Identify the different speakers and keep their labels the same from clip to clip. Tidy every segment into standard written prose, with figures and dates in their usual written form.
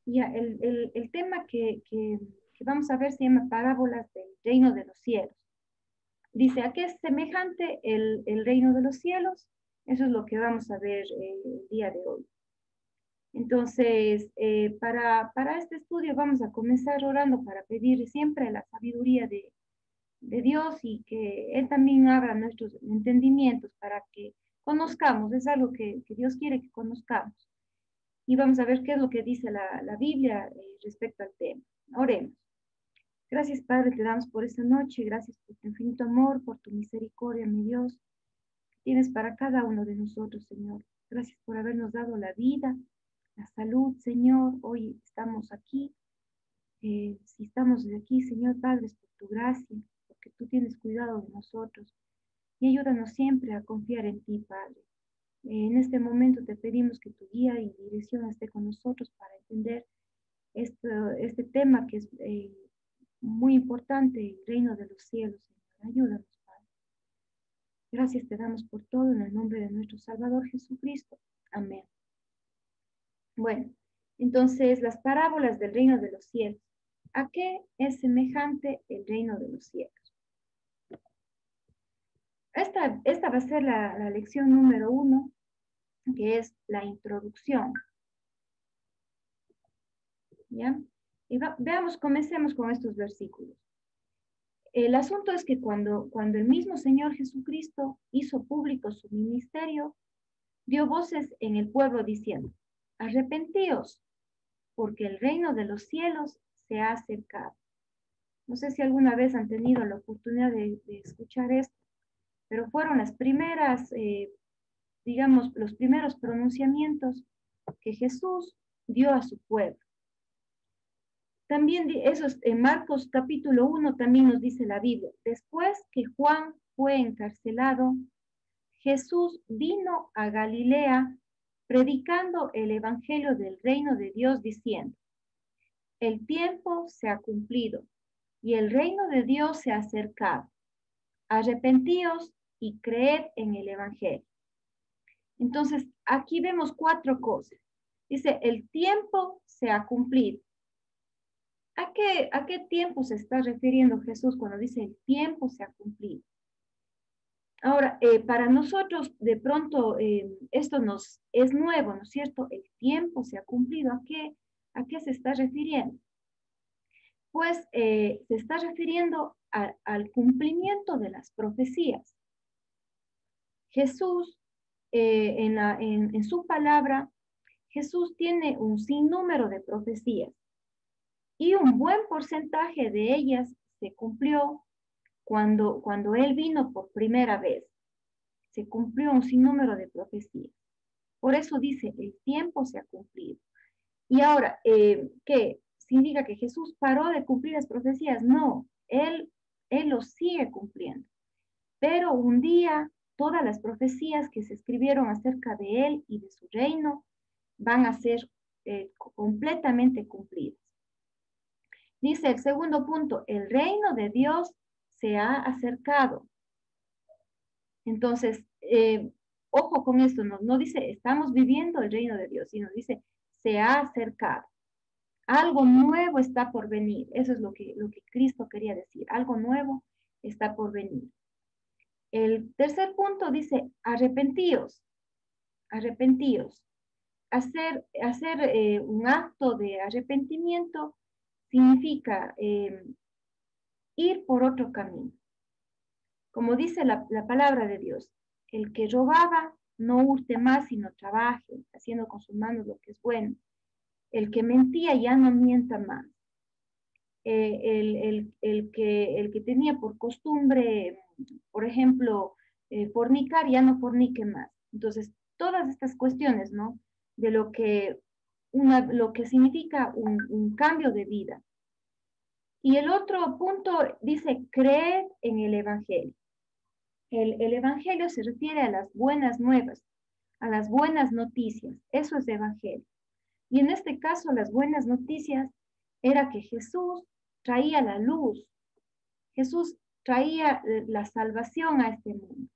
Speaker 1: Ya, el tema que vamos a ver se llama Parábolas del reino de los cielos. Dice, ¿a qué es semejante el reino de los cielos? Eso es lo que vamos a ver el día de hoy. Entonces, para este estudio vamos a comenzar orando para pedir siempre la sabiduría de Dios y que Él también abra nuestros entendimientos para que conozcamos, es algo que Dios quiere que conozcamos. Y vamos a ver qué es lo que dice la Biblia respecto al tema. Oremos. Gracias, Padre, te damos por esta noche. Gracias por tu infinito amor, por tu misericordia, mi Dios, que tienes para cada uno de nosotros, Señor. Gracias por habernos dado la vida, la salud, Señor. Hoy estamos aquí. Si estamos aquí, Señor Padre, es por tu gracia, porque tú tienes cuidado de nosotros. Y ayúdanos siempre a confiar en ti, Padre. En este momento te pedimos que tu guía y dirección esté con nosotros para entender este tema que es muy importante, el reino de los cielos, Señor. Ayúdanos, Padre. Gracias te damos por todo en el nombre de nuestro Salvador Jesucristo. Amén. Bueno, entonces las parábolas del reino de los cielos. ¿A qué es semejante el reino de los cielos? Esta va a ser la lección número 1, que es la introducción. ¿Ya? Y veamos, comencemos con estos versículos. El asunto es que cuando el mismo Señor Jesucristo hizo público su ministerio, dio voces en el pueblo diciendo, arrepentíos, porque el reino de los cielos se ha acercado. No sé si alguna vez han tenido la oportunidad de escuchar esto, pero fueron las primeras, digamos, los primeros pronunciamientos que Jesús dio a su pueblo. También eso es, en Marcos capítulo 1 también nos dice la Biblia, después que Juan fue encarcelado, Jesús vino a Galilea predicando el evangelio del reino de Dios diciendo, el tiempo se ha cumplido y el reino de Dios se ha acercado. Arrepentíos y creed en el evangelio. Entonces, aquí vemos 4 cosas. Dice, el tiempo se ha cumplido. ¿A qué tiempo se está refiriendo Jesús cuando dice el tiempo se ha cumplido? Ahora, para nosotros, de pronto, esto nos es nuevo, ¿no es cierto? El tiempo se ha cumplido. ¿A qué se está refiriendo? Pues se está refiriendo al cumplimiento de las profecías. Jesús, en su palabra, Jesús tiene un sinnúmero de profecías y un buen porcentaje de ellas se cumplió cuando Él vino por primera vez. Se cumplió un sinnúmero de profecías. Por eso dice, el tiempo se ha cumplido. Y ahora, ¿qué? ¿Significa que Jesús paró de cumplir las profecías? No, Él los sigue cumpliendo. Pero un día, todas las profecías que se escribieron acerca de Él y de su reino van a ser completamente cumplidas. Dice el segundo punto, el reino de Dios se ha acercado. Entonces, ojo con esto, no dice estamos viviendo el reino de Dios, sino dice se ha acercado. Algo nuevo está por venir. Eso es lo que Cristo quería decir. Algo nuevo está por venir. El tercer punto dice arrepentíos. Arrepentíos. Hacer un acto de arrepentimiento significa ir por otro camino. Como dice la palabra de Dios, el que robaba no hurte más, sino trabaje, haciendo con sus manos lo que es bueno. El que mentía ya no mienta más. El que tenía por costumbre, por ejemplo, fornicar, ya no fornique más. Entonces, todas estas cuestiones, ¿no? De lo que significa un cambio de vida. Y el otro punto dice, creed en el Evangelio. El Evangelio se refiere a las buenas nuevas, a las buenas noticias. Eso es Evangelio. Y en este caso, las buenas noticias era que Jesús traía la luz. Jesús traía la salvación a este mundo.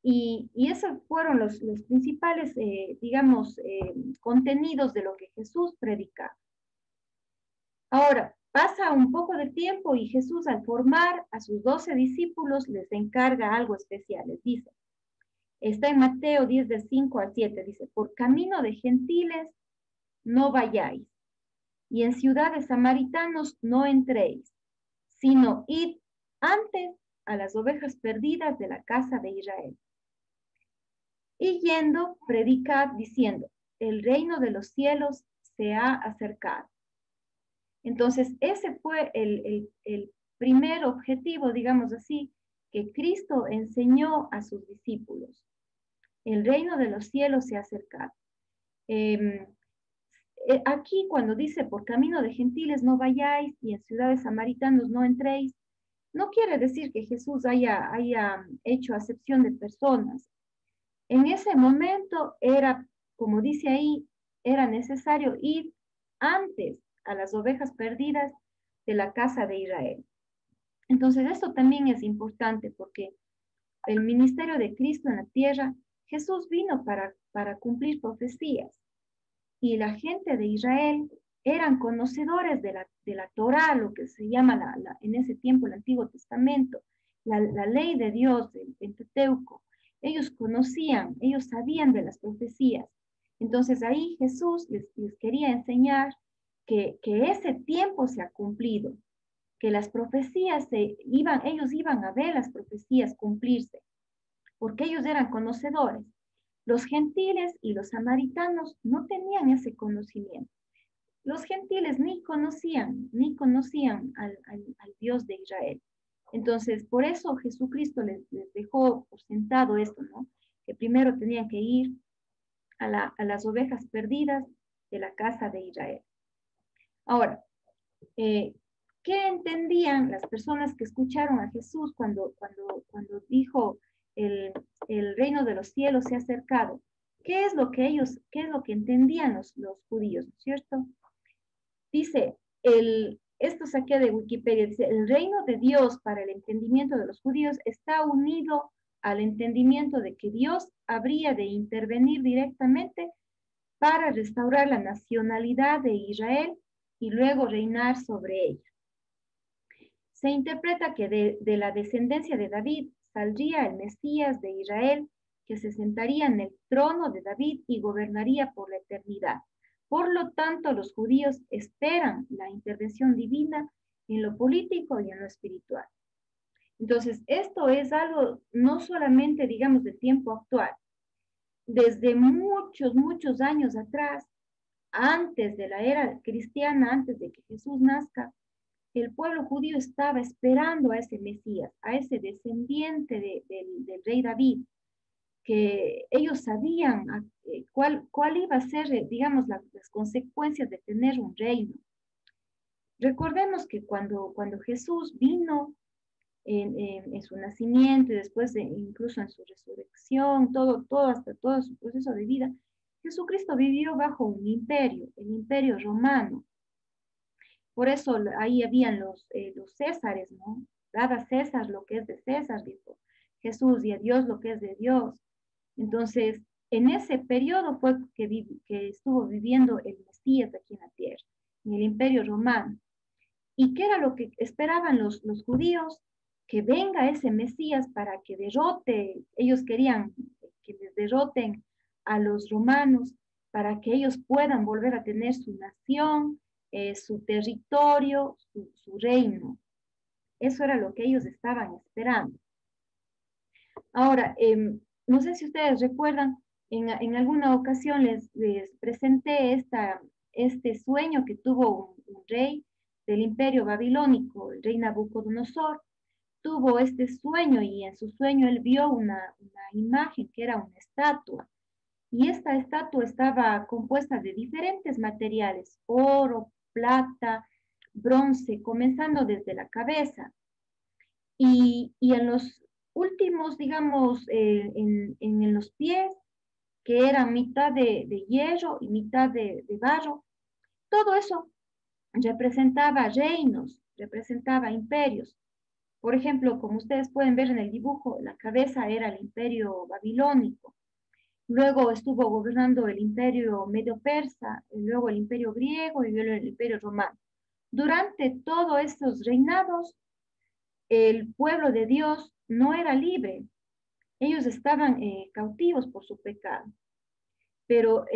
Speaker 1: Y esos fueron los principales, digamos, contenidos de lo que Jesús predicaba. Ahora, pasa un poco de tiempo y Jesús, al formar a sus 12 discípulos, les encarga algo especial. Les dice, está en Mateo 10, del 5 al 7, dice, por camino de gentiles no vayáis, y en ciudades samaritanos no entréis, sino id antes a las ovejas perdidas de la casa de Israel. Y yendo, predicad diciendo, el reino de los cielos se ha acercado. Entonces, ese fue el primer objetivo, digamos así, que Cristo enseñó a sus discípulos. El reino de los cielos se ha acercado. Aquí cuando dice, por camino de gentiles no vayáis y en ciudades samaritanos no entréis, no quiere decir que Jesús haya hecho acepción de personas. En ese momento era, como dice ahí, era necesario ir antes a las ovejas perdidas de la casa de Israel. Entonces, esto también es importante porque el ministerio de Cristo en la tierra, Jesús vino para cumplir profecías y la gente de Israel eran conocedores de la Torá, lo que se llama en ese tiempo el Antiguo Testamento, la ley de Dios, el Pentateuco. Ellos conocían, ellos sabían de las profecías. Entonces ahí Jesús les quería enseñar que ese tiempo se ha cumplido, que las profecías ellos iban a ver las profecías cumplirse, porque ellos eran conocedores. Los gentiles y los samaritanos no tenían ese conocimiento. Los gentiles ni conocían al Dios de Israel. Entonces, por eso Jesucristo les dejó por sentado esto, ¿no? Que primero tenían que ir a las ovejas perdidas de la casa de Israel. Ahora, ¿qué entendían las personas que escucharon a Jesús cuando dijo el reino de los cielos se ha acercado? ¿Qué es lo que entendían los judíos, ¿no es cierto? Dice, esto saqué de Wikipedia, dice, el reino de Dios para el entendimiento de los judíos está unido al entendimiento de que Dios habría de intervenir directamente para restaurar la nacionalidad de Israel y luego reinar sobre ella. Se interpreta que de la descendencia de David saldría el Mesías de Israel, que se sentaría en el trono de David y gobernaría por la eternidad. Por lo tanto, los judíos esperan la intervención divina en lo político y en lo espiritual. Entonces, esto es algo no solamente, digamos, del tiempo actual. Desde muchos, muchos años atrás, antes de la era cristiana, antes de que Jesús nazca, el pueblo judío estaba esperando a ese Mesías, a ese descendiente del rey David, que ellos sabían cuál iba a ser, digamos, las consecuencias de tener un reino. Recordemos que cuando Jesús vino en su nacimiento y después incluso en su resurrección, hasta todo su proceso de vida, Jesucristo vivió bajo un imperio, el imperio romano. Por eso ahí habían los Césares, ¿no? Dad a César lo que es de César, dijo Jesús, y a Dios lo que es de Dios. Entonces, en ese periodo fue que estuvo viviendo el Mesías aquí en la tierra, en el imperio romano. ¿Y qué era lo que esperaban los judíos? Que venga ese Mesías para que derrote, ellos querían que les derroten a los romanos, para que ellos puedan volver a tener su nación, su territorio, su reino. Eso era lo que ellos estaban esperando. Ahora, no sé si ustedes recuerdan, en alguna ocasión les presenté este sueño que tuvo un rey del imperio babilónico, el rey Nabucodonosor. Tuvo este sueño y en su sueño él vio una imagen que era una estatua. Y esta estatua estaba compuesta de diferentes materiales, oro, plata, bronce, comenzando desde la cabeza. Y en los últimos, digamos, en los pies, que eran mitad de hierro y mitad de barro, todo eso representaba reinos, representaba imperios. Por ejemplo, como ustedes pueden ver en el dibujo, la cabeza era el imperio babilónico. Luego estuvo gobernando el imperio medio persa, y luego el imperio griego y luego el imperio romano. Durante todos estos reinados, el pueblo de Dios no era libre. Ellos estaban cautivos por su pecado. Pero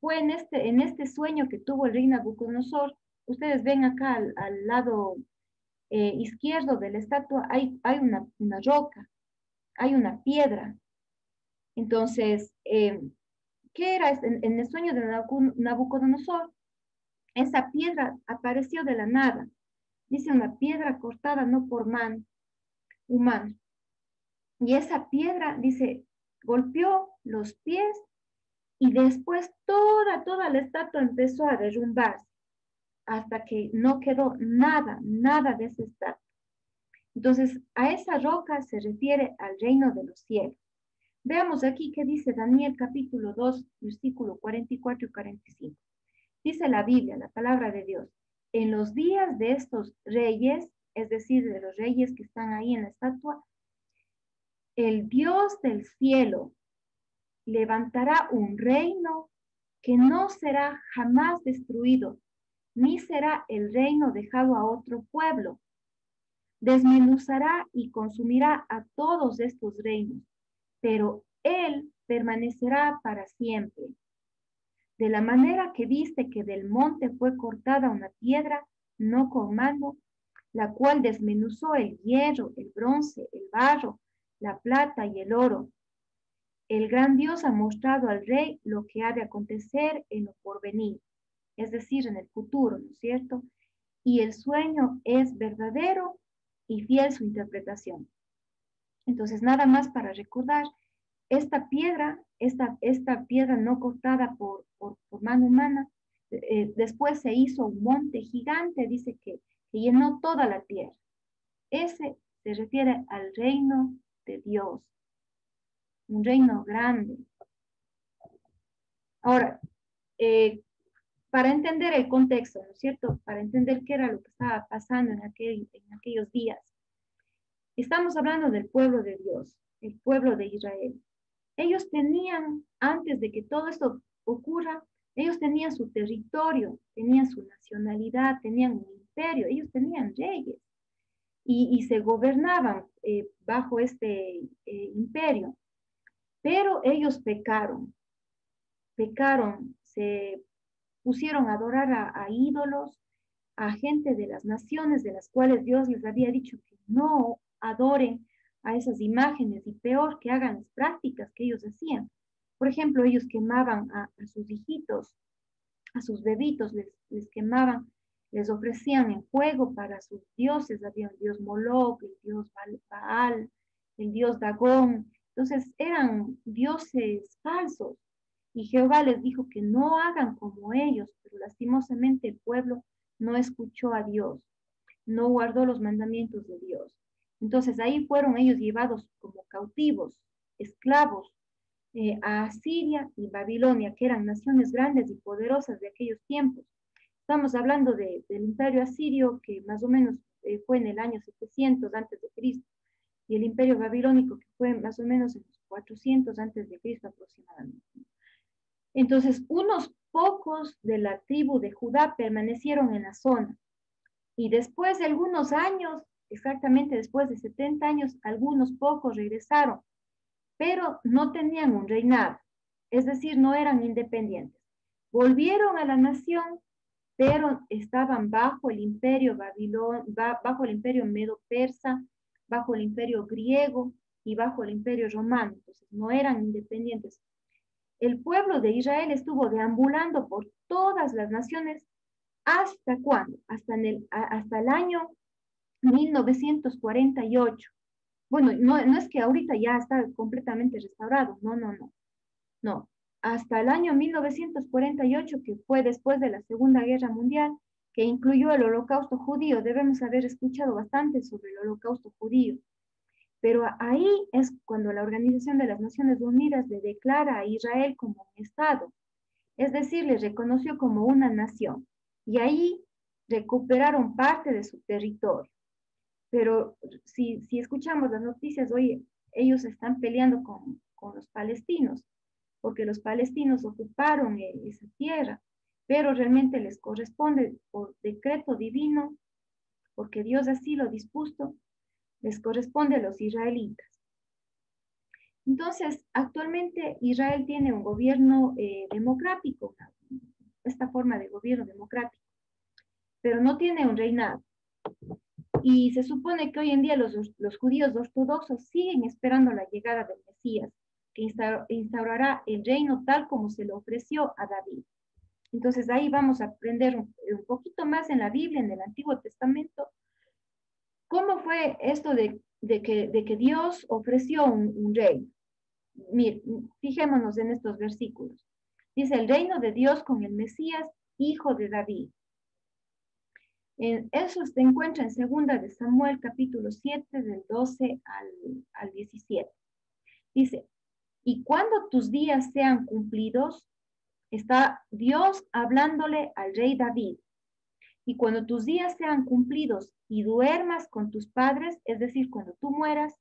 Speaker 1: fue en este sueño que tuvo el rey Nabucodonosor. Ustedes ven acá al lado izquierdo de la estatua, hay una roca, hay una piedra. Entonces, ¿qué era en el sueño de Nabucodonosor? Esa piedra apareció de la nada. Dice una piedra cortada no por mano humana. Y esa piedra, dice, golpeó los pies y después toda la estatua empezó a derrumbarse hasta que no quedó nada de esa estatua. Entonces, a esa roca se refiere al reino de los cielos. Veamos aquí qué dice Daniel capítulo 2, versículo 44 y 45. Dice la Biblia, la palabra de Dios, en los días de estos reyes, es decir, de los reyes que están ahí en la estatua, el Dios del cielo levantará un reino que no será jamás destruido, ni será el reino dejado a otro pueblo. Desmenuzará y consumirá a todos estos reinos, pero él permanecerá para siempre. De la manera que viste que del monte fue cortada una piedra, no con mano, la cual desmenuzó el hierro, el bronce, el barro, la plata y el oro. El gran Dios ha mostrado al rey lo que ha de acontecer en lo porvenir, es decir, en el futuro, ¿no es cierto? Y el sueño es verdadero y fiel su interpretación. Entonces, nada más para recordar, esta piedra no cortada por mano humana, después se hizo un monte gigante, dice que llenó toda la tierra. Ese se refiere al reino de Dios, un reino grande. Ahora, eh, para entender el contexto, ¿no es cierto? Para entender qué era lo que estaba pasando en aquellos días. Estamos hablando del pueblo de Dios, el pueblo de Israel. Ellos tenían, antes de que todo esto ocurra, ellos tenían su territorio, tenían su nacionalidad, tenían un imperio, ellos tenían reyes y se gobernaban bajo este imperio. Pero ellos pecaron, se pusieron a adorar a ídolos, a gente de las naciones de las cuales Dios les había dicho que no adoren a esas imágenes y peor que hagan las prácticas que ellos hacían. Por ejemplo, ellos quemaban a sus hijitos, a sus bebitos, les quemaban, les ofrecían en fuego para sus dioses, había el dios Moloch, el dios Baal, el dios Dagón. Entonces eran dioses falsos. Y Jehová les dijo que no hagan como ellos, pero lastimosamente el pueblo no escuchó a Dios, no guardó los mandamientos de Dios. Entonces ahí fueron ellos llevados como cautivos, esclavos, a Asiria y Babilonia, que eran naciones grandes y poderosas de aquellos tiempos. Estamos hablando del imperio asirio, que más o menos fue en el año 700 antes de Cristo, y el imperio babilónico, que fue más o menos en los 400 antes de Cristo aproximadamente. Entonces, unos pocos de la tribu de Judá permanecieron en la zona, y después de algunos años, exactamente después de 70 años, algunos pocos regresaron, pero no tenían un reinado, es decir, no eran independientes. Volvieron a la nación, pero estaban bajo el imperio bajo el imperio medo-persa, bajo el imperio griego y bajo el imperio romano, entonces no eran independientes. El pueblo de Israel estuvo deambulando por todas las naciones. ¿Hasta cuándo? Hasta el año 1948. Bueno, no es que ahorita ya está completamente restaurado, no. Hasta el año 1948, que fue después de la Segunda Guerra Mundial, que incluyó el Holocausto judío. Debemos haber escuchado bastante sobre el Holocausto judío. Pero ahí es cuando la Organización de las Naciones Unidas le declara a Israel como un Estado, es decir, le reconoció como una nación. Y ahí recuperaron parte de su territorio. Pero si escuchamos las noticias hoy, ellos están peleando con los palestinos, porque los palestinos ocuparon esa tierra, pero realmente les corresponde por decreto divino, porque Dios así lo dispuso, les corresponde a los israelitas. Entonces, actualmente Israel tiene un gobierno democrático, esta forma de gobierno democrático, pero no tiene un reinado. Y se supone que hoy en día los judíos ortodoxos siguen esperando la llegada del Mesías, que instaurará el reino tal como se le ofreció a David. Entonces ahí vamos a aprender un poquito más en la Biblia, en el Antiguo Testamento, cómo fue esto de que Dios ofreció un reino. Mire, fijémonos en estos versículos. Dice, el reino de Dios con el Mesías, hijo de David. Eso se encuentra en 2 de Samuel, capítulo 7, del 12 al 17. Dice, y cuando tus días sean cumplidos, está Dios hablándole al rey David. Y cuando tus días sean cumplidos y duermas con tus padres, es decir, cuando tú mueras,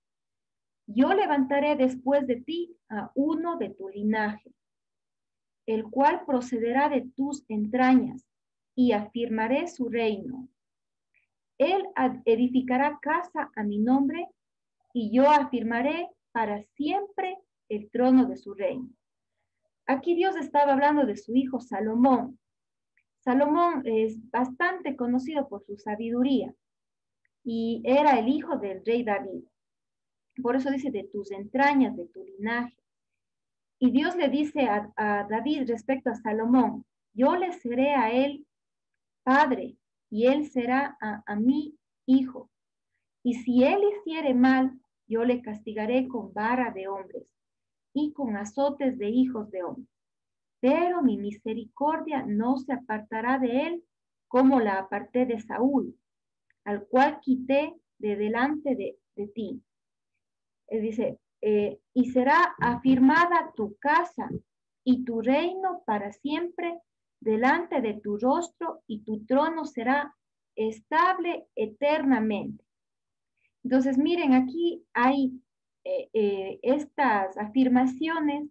Speaker 1: yo levantaré después de ti a uno de tu linaje, el cual procederá de tus entrañas, y afirmaré su reino. Él edificará casa a mi nombre, y yo afirmaré para siempre el trono de su reino. Aquí Dios estaba hablando de su hijo Salomón. Salomón es bastante conocido por su sabiduría y era el hijo del rey David. Por eso dice de tus entrañas, de tu linaje. Y Dios le dice a David respecto a Salomón, yo le seré a él padre y él será a mí hijo. Y si él hiciere mal, yo le castigaré con vara de hombres y con azotes de hijos de hombres. Pero mi misericordia no se apartará de él como la aparté de Saúl, al cual quité de delante de ti. Él dice, y será afirmada tu casa y tu reino para siempre delante de tu rostro, y tu trono será estable eternamente. Entonces, miren, aquí hay estas afirmaciones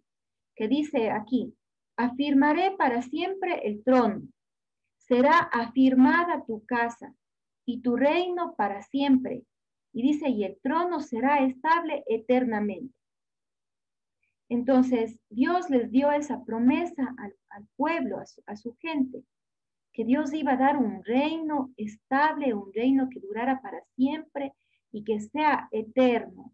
Speaker 1: que dice aquí, afirmaré para siempre el trono, será afirmada tu casa y tu reino para siempre. Y dice, y el trono será estable eternamente. Entonces, Dios les dio esa promesa al pueblo, a su gente, que Dios iba a dar un reino estable, un reino que durara para siempre y que sea eterno.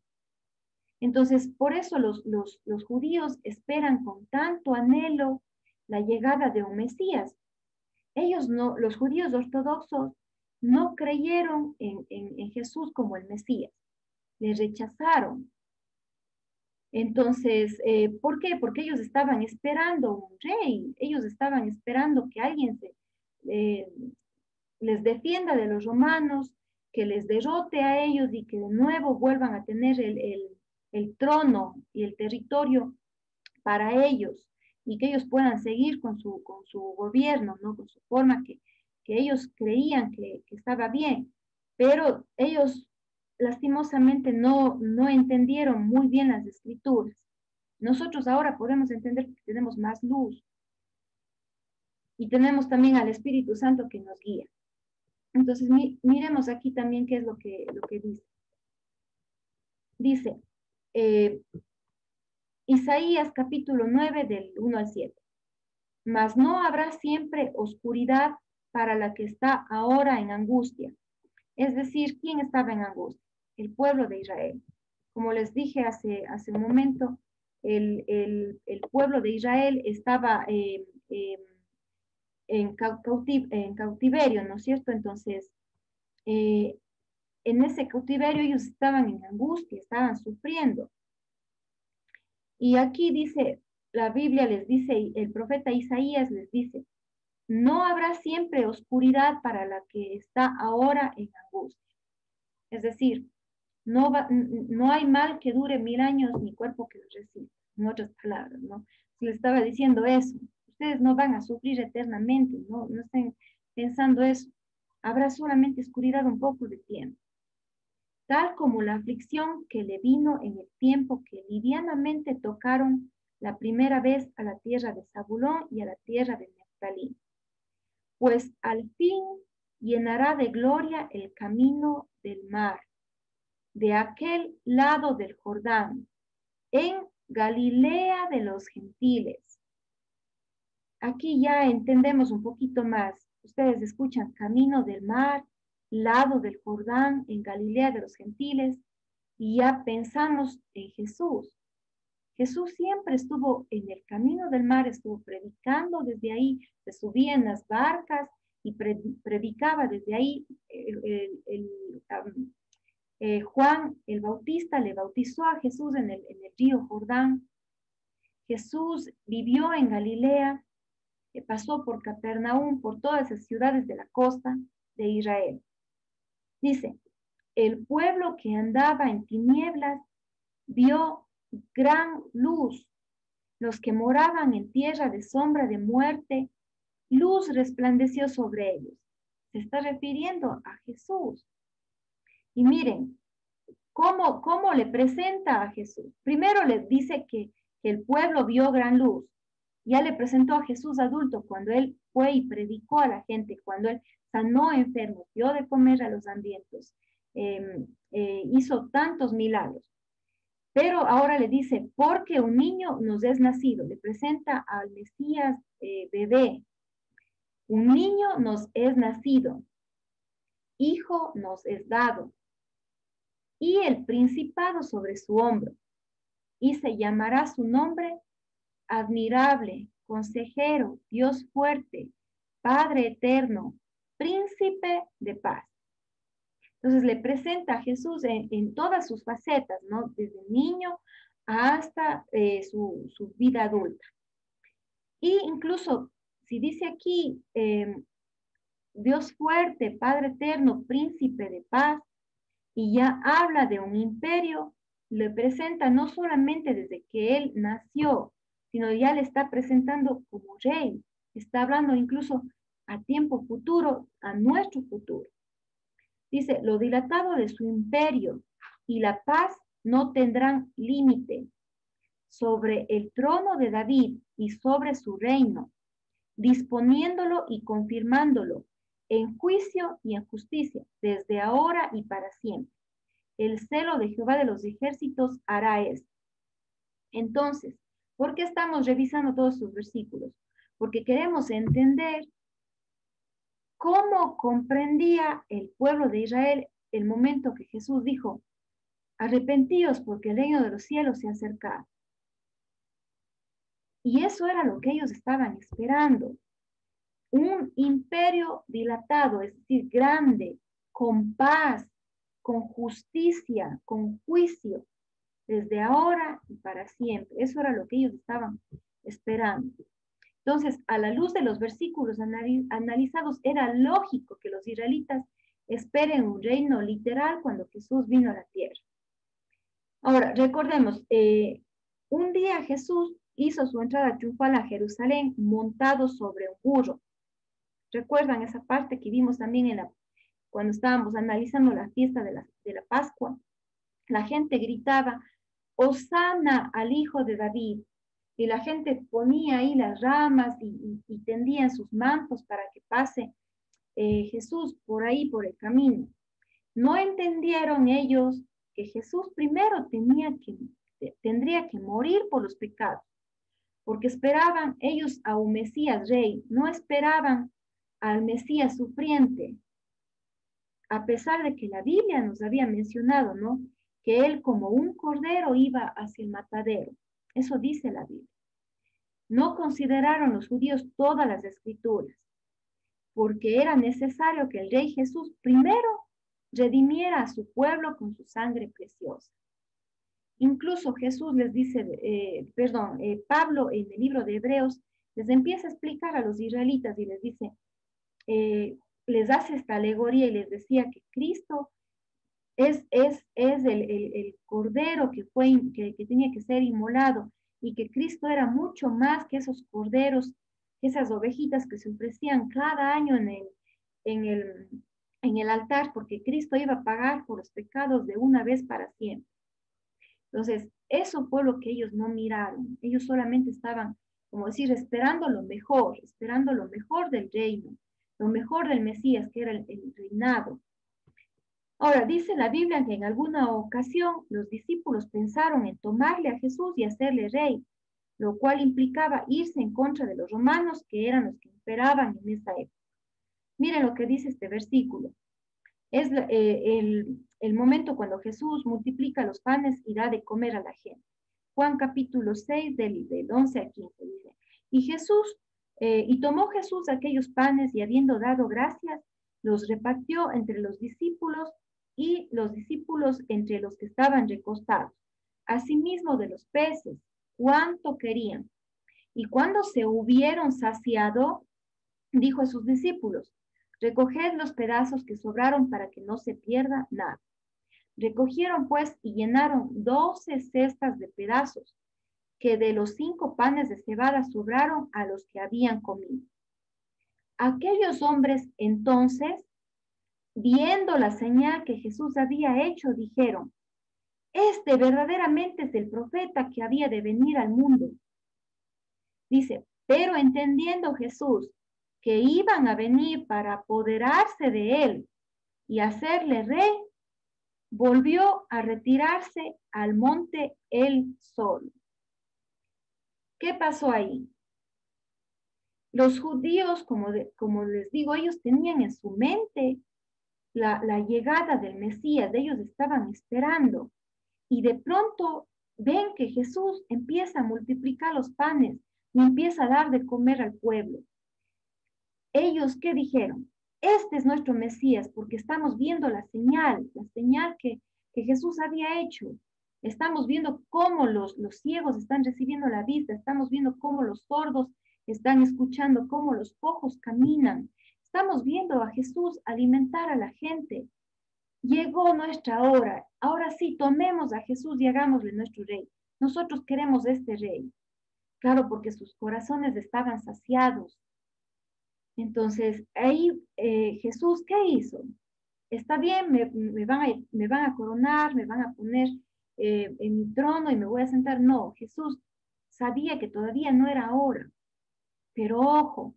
Speaker 1: Entonces, por eso los judíos esperan con tanto anhelo la llegada de un Mesías. Ellos no, los judíos ortodoxos no creyeron en Jesús como el Mesías, le rechazaron. Entonces, ¿por qué? Porque ellos estaban esperando un rey, ellos estaban esperando que alguien eh, les defienda de los romanos, que les derrote a ellos y que de nuevo vuelvan a tener el trono y el territorio para ellos y que ellos puedan seguir con su gobierno, ¿no? Con su forma que ellos creían que estaba bien, pero ellos lastimosamente no entendieron muy bien las escrituras. Nosotros ahora podemos entender que tenemos más luz y tenemos también al Espíritu Santo que nos guía. Entonces, miremos aquí también qué es lo que dice. Dice, Isaías capítulo 9 del 1 al 7. Mas no habrá siempre oscuridad para la que está ahora en angustia. Es decir, ¿quién estaba en angustia? El pueblo de Israel. Como les dije hace un momento, el pueblo de Israel estaba en cautiverio, ¿no es cierto? Entonces, en ese cautiverio ellos estaban en angustia, estaban sufriendo. Y aquí dice, la Biblia les dice, el profeta Isaías les dice, no habrá siempre oscuridad para la que está ahora en angustia. Es decir, no hay mal que dure 1000 años ni cuerpo que lo resista. En otras palabras, ¿no? Se les estaba diciendo eso. Ustedes no van a sufrir eternamente, no estén pensando eso. Habrá solamente oscuridad un poco de tiempo. tal como la aflicción que le vino en el tiempo que livianamente tocaron la primera vez a la tierra de Zabulón y a la tierra de Neftalí. Pues al fin llenará de gloria el camino del mar, de aquel lado del Jordán, en Galilea de los gentiles. Aquí ya entendemos un poquito más. Ustedes escuchan camino del mar, lado del Jordán, en Galilea de los gentiles, y ya pensamos en Jesús. Jesús siempre estuvo en el camino del mar, estuvo predicando desde ahí, se subía en las barcas y predicaba desde ahí. Juan el Bautista le bautizó a Jesús en el río Jordán. Jesús vivió en Galilea, pasó por Capernaum, por todas las ciudades de la costa de Israel. Dice, el pueblo que andaba en tinieblas vio gran luz. Los que moraban en tierra de sombra de muerte, luz resplandeció sobre ellos. Se está refiriendo a Jesús. Y miren, ¿cómo le presenta a Jesús? Primero les dice que el pueblo vio gran luz. Ya le presentó a Jesús adulto cuando él fue y predicó a la gente, cuando él sanó enfermos, dio de comer a los hambrientos, hizo tantos milagros. Pero ahora le dice, porque un niño nos es nacido, le presenta al Mesías bebé. Un niño nos es nacido, hijo nos es dado, y el principado sobre su hombro, y se llamará su nombre admirable, consejero, Dios fuerte, Padre eterno, príncipe de paz. Entonces le presenta a Jesús en todas sus facetas, ¿no? Desde niño hasta su vida adulta. Y incluso, si dice aquí, Dios fuerte, Padre eterno, príncipe de paz, y ya habla de un imperio, le presenta no solamente desde que él nació, sino ya le está presentando como rey, está hablando incluso a tiempo futuro, a nuestro futuro. Dice, lo dilatado de su imperio y la paz no tendrán límite sobre el trono de David y sobre su reino, disponiéndolo y confirmándolo en juicio y en justicia, desde ahora y para siempre. El celo de Jehová de los ejércitos hará esto. Entonces, ¿por qué estamos revisando todos sus versículos? Porque queremos entender cómo comprendía el pueblo de Israel el momento que Jesús dijo, arrepentíos porque el reino de los cielos se ha acercado. Y eso era lo que ellos estaban esperando. Un imperio dilatado, es decir, grande, con paz, con justicia, con juicio, desde ahora y para siempre. Eso era lo que ellos estaban esperando. Entonces, a la luz de los versículos analizados, era lógico que los israelitas esperen un reino literal cuando Jesús vino a la tierra. Ahora, recordemos, un día Jesús hizo su entrada triunfal a Jerusalén montado sobre un burro. ¿Recuerdan esa parte que vimos también cuando estábamos analizando la fiesta de la Pascua? La gente gritaba, Hosana al hijo de David. Y la gente ponía ahí las ramas y tendían sus mantos para que pase Jesús por ahí, por el camino. No entendieron ellos que Jesús primero tendría que morir por los pecados, porque esperaban ellos a un Mesías rey, no esperaban al Mesías sufriente, a pesar de que la Biblia nos había mencionado, ¿no? Que él como un cordero iba hacia el matadero. Eso dice la Biblia. No consideraron los judíos todas las escrituras, porque era necesario que el rey Jesús primero redimiera a su pueblo con su sangre preciosa. Incluso Jesús les dice, Pablo en el libro de Hebreos les empieza a explicar a los israelitas y les dice, les hace esta alegoría y les decía que Cristo es el cordero que tenía que ser inmolado y que Cristo era mucho más que esos corderos, esas ovejitas que se ofrecían cada año en el altar, porque Cristo iba a pagar por los pecados de una vez para siempre. Entonces, eso fue lo que ellos no miraron. Ellos solamente estaban, como decir, esperando lo mejor del reino, lo mejor del Mesías, que era el reinado. Ahora, dice la Biblia que en alguna ocasión los discípulos pensaron en tomarle a Jesús y hacerle rey, lo cual implicaba irse en contra de los romanos, que eran los que imperaban en esa época. Miren lo que dice este versículo. Es el momento cuando Jesús multiplica los panes y da de comer a la gente. Juan capítulo 6 del 11 al 15 dice, y tomó Jesús aquellos panes y habiendo dado gracias, los repartió entre los discípulos y los discípulos entre los que estaban recostados. Asimismo de los peces, cuánto querían. Y cuando se hubieron saciado, dijo a sus discípulos, recoged los pedazos que sobraron para que no se pierda nada. Recogieron pues y llenaron 12 cestas de pedazos, que de los 5 panes de cebada sobraron a los que habían comido. Aquellos hombres entonces, viendo la señal que Jesús había hecho, dijeron, este verdaderamente es el profeta que había de venir al mundo. Dice, pero entendiendo Jesús que iban a venir para apoderarse de él y hacerle rey, volvió a retirarse al monte él solo. ¿Qué pasó ahí? Los judíos, como les digo, ellos tenían en su mente la llegada del Mesías, ellos estaban esperando, y de pronto ven que Jesús empieza a multiplicar los panes y empieza a dar de comer al pueblo. Ellos, ¿qué dijeron? Este es nuestro Mesías, porque estamos viendo la señal que Jesús había hecho. Estamos viendo cómo los ciegos están recibiendo la vista, estamos viendo cómo los sordos están escuchando, cómo los cojos caminan. Estamos viendo a Jesús alimentar a la gente. Llegó nuestra hora. Ahora sí, tomemos a Jesús y hagámosle nuestro rey. Nosotros queremos este rey. Claro, porque sus corazones estaban saciados. Entonces, ahí Jesús, ¿qué hizo? Está bien, me van a coronar, me van a poner en mi trono y me voy a sentar. No, Jesús sabía que todavía no era hora, pero ojo,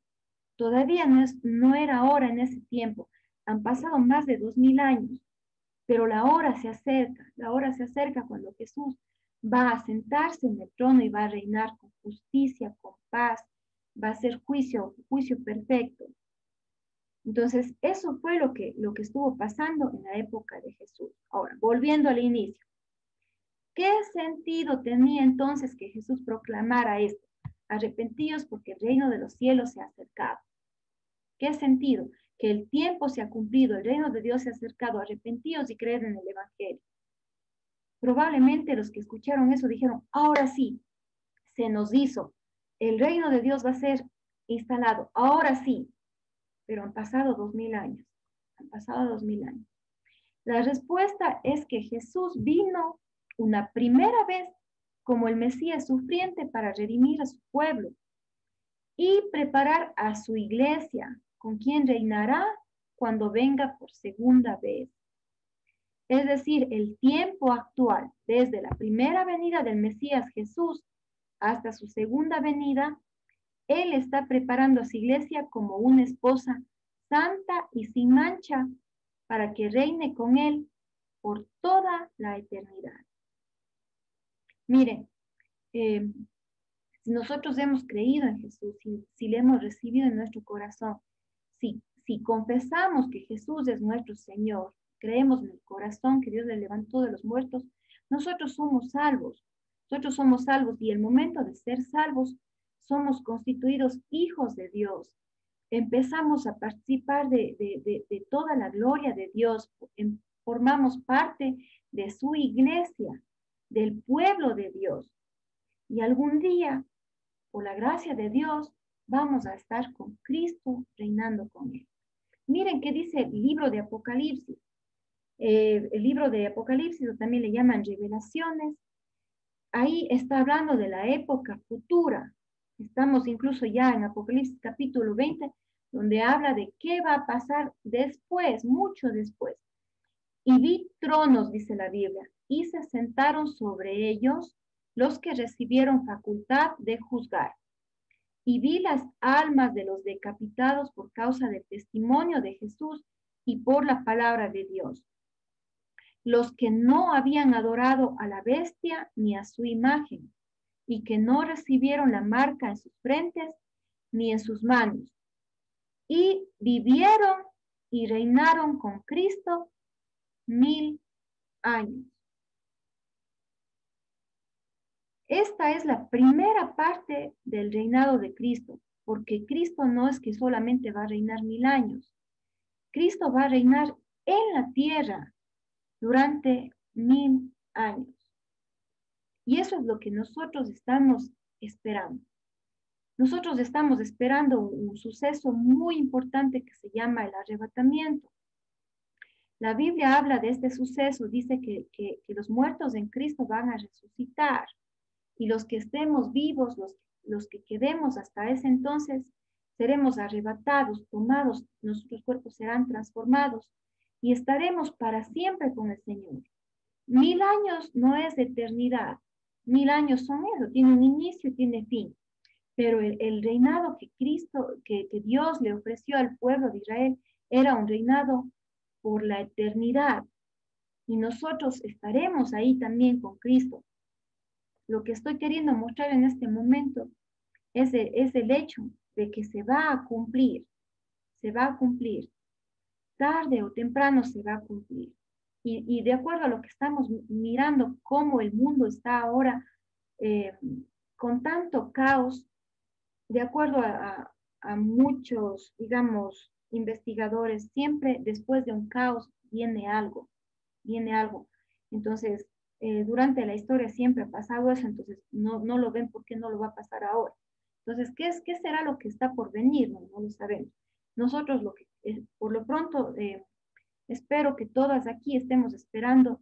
Speaker 1: todavía no era hora en ese tiempo. Han pasado más de 2000 años, pero la hora se acerca cuando Jesús va a sentarse en el trono y va a reinar con justicia, con paz, va a ser juicio perfecto. Entonces, eso fue lo que estuvo pasando en la época de Jesús. Ahora, volviendo al inicio. ¿Qué sentido tenía entonces que Jesús proclamara esto? Arrepentíos porque el reino de los cielos se ha acercado. ¿Qué sentido? Que el tiempo se ha cumplido, el reino de Dios se ha acercado, arrepentíos y creed en el Evangelio. Probablemente los que escucharon eso dijeron, ahora sí, se nos hizo, el reino de Dios va a ser instalado, ahora sí, pero han pasado 2000 años, La respuesta es que Jesús vino una primera vez como el Mesías sufriente para redimir a su pueblo y preparar a su iglesia, con quien reinará cuando venga por segunda vez. Es decir, el tiempo actual, desde la primera venida del Mesías Jesús hasta su segunda venida, Él está preparando a su iglesia como una esposa santa y sin mancha para que reine con Él por toda la eternidad. Miren, si nosotros hemos creído en Jesús, si le hemos recibido en nuestro corazón, si confesamos que Jesús es nuestro Señor, creemos en el corazón que Dios le levantó de los muertos, nosotros somos salvos. Nosotros somos salvos y el momento de ser salvos, somos constituidos hijos de Dios. Empezamos a participar de toda la gloria de Dios. Formamos parte de su iglesia, del pueblo de Dios. Y algún día, por la gracia de Dios, vamos a estar con Cristo reinando con Él. Miren qué dice el libro de Apocalipsis. El libro de Apocalipsis, o también le llaman Revelaciones, ahí está hablando de la época futura. Estamos incluso ya en Apocalipsis capítulo 20, donde habla de qué va a pasar después, mucho después. Y vi tronos, dice la Biblia, y se sentaron sobre ellos los que recibieron facultad de juzgar. Y vi las almas de los decapitados por causa del testimonio de Jesús y por la palabra de Dios, los que no habían adorado a la bestia ni a su imagen, y que no recibieron la marca en sus frentes ni en sus manos, y vivieron y reinaron con Cristo 1000 años. Esta es la primera parte del reinado de Cristo, porque Cristo no es que solamente va a reinar 1000 años. Cristo va a reinar en la tierra durante 1000 años. Y eso es lo que nosotros estamos esperando. Nosotros estamos esperando un suceso muy importante que se llama el arrebatamiento. La Biblia habla de este suceso, dice que los muertos en Cristo van a resucitar y los que estemos vivos, los que quedemos hasta ese entonces, seremos arrebatados, tomados, nuestros cuerpos serán transformados y estaremos para siempre con el Señor. 1000 años no es eternidad, 1000 años son eso, tiene un inicio y tiene fin. Pero el reinado que Cristo, que Dios le ofreció al pueblo de Israel, era un reinado por la eternidad. Y nosotros estaremos ahí también con Cristo. Lo que estoy queriendo mostrar en este momento es el hecho de que se va a cumplir, tarde o temprano se va a cumplir. Y de acuerdo a lo que estamos mirando, cómo el mundo está ahora con tanto caos, de acuerdo a muchos, digamos, investigadores, siempre después de un caos viene algo. Entonces, durante la historia siempre ha pasado eso, entonces no lo ven porque no lo va a pasar ahora. Entonces, ¿qué será lo que está por venir? No lo sabemos. Nosotros, por lo pronto, espero que todas aquí estemos esperando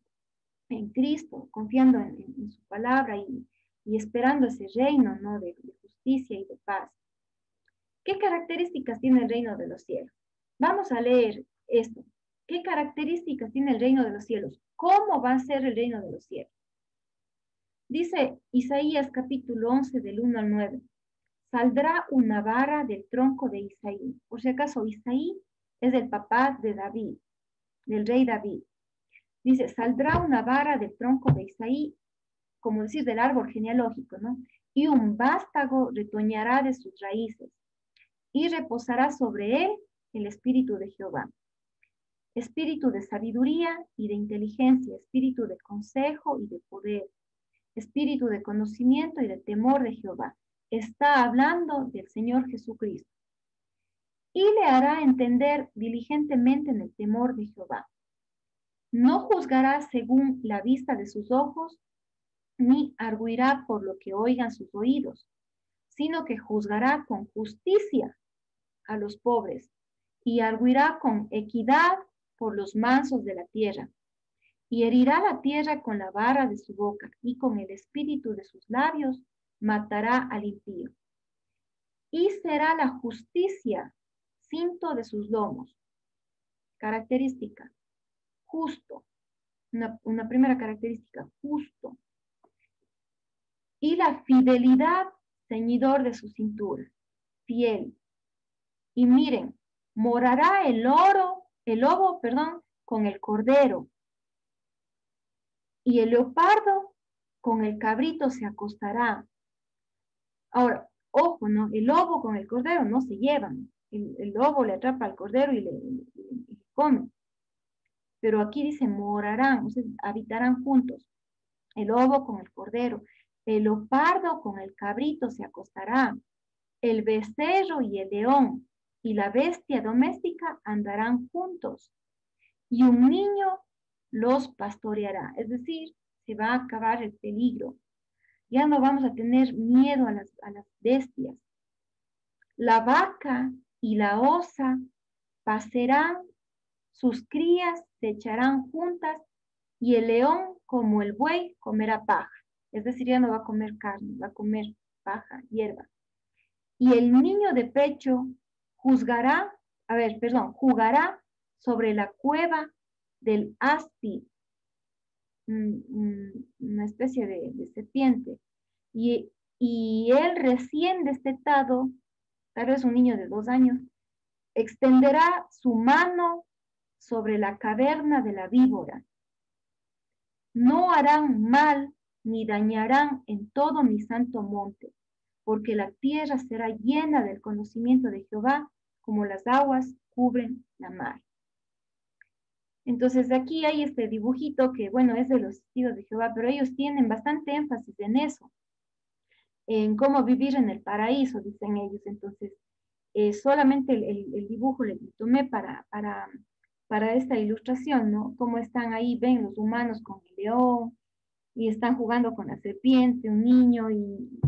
Speaker 1: en Cristo, confiando en su palabra y esperando ese reino, ¿no? de justicia y de paz. ¿Qué características tiene el reino de los cielos? Vamos a leer esto. ¿Qué características tiene el reino de los cielos? ¿Cómo va a ser el reino de los cielos? Dice Isaías capítulo 11 del 1 al 9. Saldrá una vara del tronco de Isaí. Por si acaso, Isaí es el papá de David, del rey David. Dice, saldrá una vara del tronco de Isaí, como decir, del árbol genealógico, ¿no? Y un vástago retoñará de sus raíces, y reposará sobre él el espíritu de Jehová. Espíritu de sabiduría y de inteligencia, espíritu de consejo y de poder, espíritu de conocimiento y de temor de Jehová. Está hablando del Señor Jesucristo. Y le hará entender diligentemente en el temor de Jehová. No juzgará según la vista de sus ojos, ni arguirá por lo que oigan sus oídos, sino que juzgará con justicia a los pobres y arguirá con equidad por los mansos de la tierra. Y herirá la tierra con la vara de su boca y con el espíritu de sus labios matará al impío. Y será la justicia cinto de sus lomos. Característica, justo. Una primera característica, justo. Y la fidelidad, ceñidor de su cintura, fiel. Y miren, morará el lobo, con el cordero. Y el leopardo con el cabrito se acostará. Ahora, ojo, ¿no? El lobo con el cordero no se llevan. El lobo le atrapa al cordero y le come. Pero aquí dice morarán, o sea, habitarán juntos. El lobo con el cordero. El leopardo con el cabrito se acostará. El becerro y el león y la bestia doméstica andarán juntos. Y un niño los pastoreará. Es decir, se va a acabar el peligro. Ya no vamos a tener miedo a las bestias. La vaca y la osa pasarán, sus crías se echarán juntas y el león como el buey comerá paja. Es decir, ya no va a comer carne, va a comer paja, hierba. Y el niño de pecho jugará sobre la cueva del áspid, una especie de serpiente. Y él recién destetado, tal vez un niño de 2 años, extenderá su mano sobre la caverna de la víbora. No harán mal ni dañarán en todo mi santo monte, porque la tierra será llena del conocimiento de Jehová, como las aguas cubren la mar. Entonces aquí hay este dibujito que, bueno, es de los testigos de Jehová, pero ellos tienen bastante énfasis en eso, en cómo vivir en el paraíso, dicen ellos. Entonces, solamente el dibujo le tomé para esta ilustración, ¿no? Cómo están ahí, ven los humanos con el león y están jugando con la serpiente, un niño, y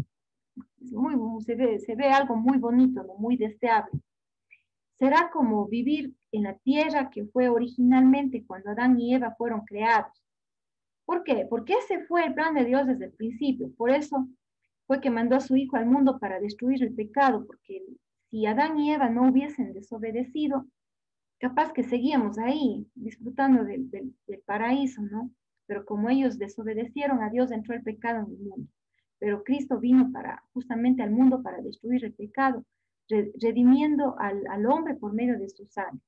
Speaker 1: se ve algo muy bonito, ¿no? Muy deseable. Será como vivir en la tierra que fue originalmente cuando Adán y Eva fueron creados. ¿Por qué? Porque ese fue el plan de Dios desde el principio. Por eso fue que mandó a su Hijo al mundo para destruir el pecado, porque si Adán y Eva no hubiesen desobedecido, capaz que seguíamos ahí disfrutando del paraíso, ¿no? Pero como ellos desobedecieron a Dios, entró el pecado en el mundo. Pero Cristo vino justamente al mundo para destruir el pecado, redimiendo al hombre por medio de su sangre.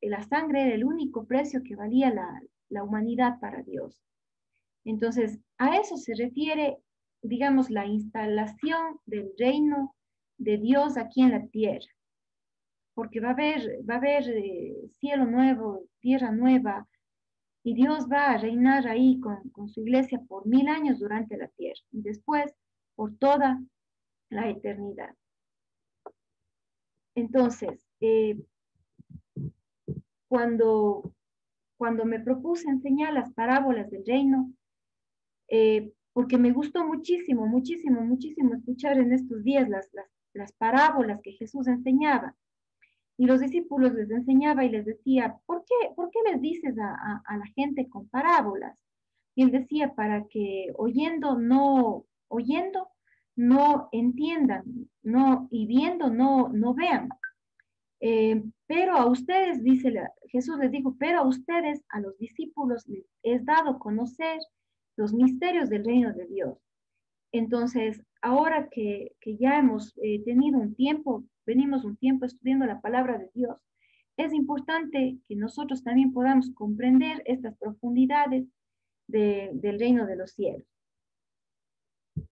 Speaker 1: La sangre era el único precio que valía la humanidad para Dios. Entonces, a eso se refiere, digamos, la instalación del reino de Dios aquí en la tierra. Porque va a haber cielo nuevo, tierra nueva, y Dios va a reinar ahí con su iglesia por 1000 años durante la tierra, y después por toda la eternidad. Entonces, cuando me propuse enseñar las parábolas del reino, porque me gustó muchísimo, muchísimo, muchísimo escuchar en estos días las parábolas que Jesús enseñaba. Y los discípulos les enseñaba y les decía, ¿por qué les dices a la gente con parábolas? Y él decía, para que oyendo no entiendan, no, y viendo no vean. Pero a ustedes, Jesús les dijo, pero a ustedes, a los discípulos, les es dado conocer los misterios del reino de Dios. Entonces, ahora que ya hemos tenido venimos un tiempo estudiando la palabra de Dios, es importante que nosotros también podamos comprender estas profundidades del reino de los cielos.